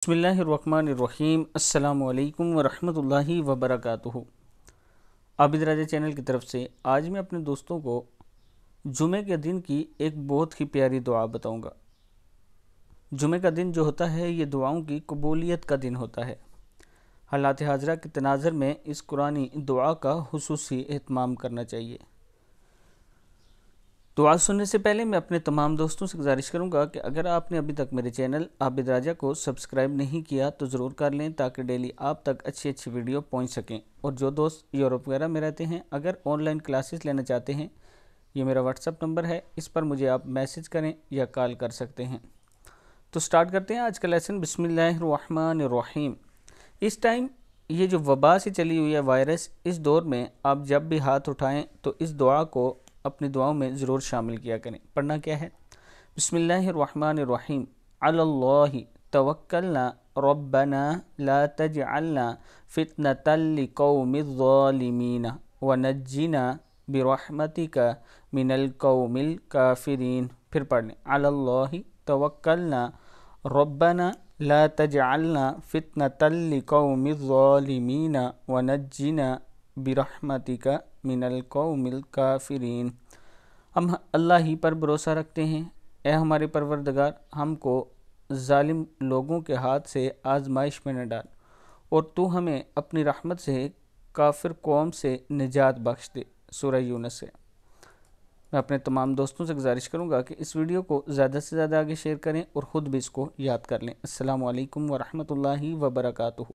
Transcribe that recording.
बिस्मिल्लाहिर्रहमानिर्रहीम। अस्सलामु अलैकुम वरहमतुल्लाहि वबरकातुहू। आबिद राजा चैनल की तरफ से आज मैं अपने दोस्तों को जुमे के दिन की एक बहुत ही प्यारी दुआ बताऊंगा। जुमे का दिन जो होता है ये दुआओं की कबूलियत का दिन होता है। हालात हाजरा के तनाज़र में इस कुरानी दुआ का हुसूसी एहतमाम करना चाहिए। दुआ सुनने से पहले मैं अपने तमाम दोस्तों से गुजारिश करूंगा कि अगर आपने अभी तक मेरे चैनल आबिद राजा को सब्सक्राइब नहीं किया तो ज़रूर कर लें, ताकि डेली आप तक अच्छी वीडियो पहुंच सकें। और जो दोस्त यूरोप वगैरह में रहते हैं, अगर ऑनलाइन क्लासेस लेना चाहते हैं, ये मेरा व्हाट्सअप नंबर है, इस पर मुझे आप मैसेज करें या कॉल कर सकते हैं। तो स्टार्ट करते हैं आज का लेसन। बिस्मिल्लाहिर्रहमानिर्रहीम। इस टाइम ये जो वबा से चली हुई है वायरस, इस दौर में आप जब भी हाथ उठाएं तो इस दुआ को अपनी दुआओं में ज़रूर शामिल किया करें। पढ़ना क्या है? बिस्मिल्लाहिर्रहमानिर्रहीम। अलल्लाहि तवक्कलना रब्बना ला तजअलना फितनतल लिकौमिज़्ज़ालिमीन वनज्जिना बिरहमतिका मिनल कौमिल काफिरीन। फिर पढ़ने अलल्लाहि तवक्कलना रब्बना ला तजअलना फितनतल लिकौमिज़्ज़ालिमीन वनज्जिना बिरहमतिका मिनल कौमिल काफिरीन। हम अल्लाह ही पर भरोसा रखते हैं। ए हमारे परवरदिगार, हमको जालिम लोगों के हाथ से आजमाइश में न डाल, और तू हमें अपनी रहमत से काफिर कौम से निजात बख्श दे। सूरह यूनुस से। मैं अपने तमाम दोस्तों से गुजारिश करूंगा कि इस वीडियो को ज़्यादा से ज़्यादा आगे शेयर करें और ख़ुद भी इसको याद कर लें। अस्सलामु अलैकुम वरहमतुल्लाहि वबरकातुहू।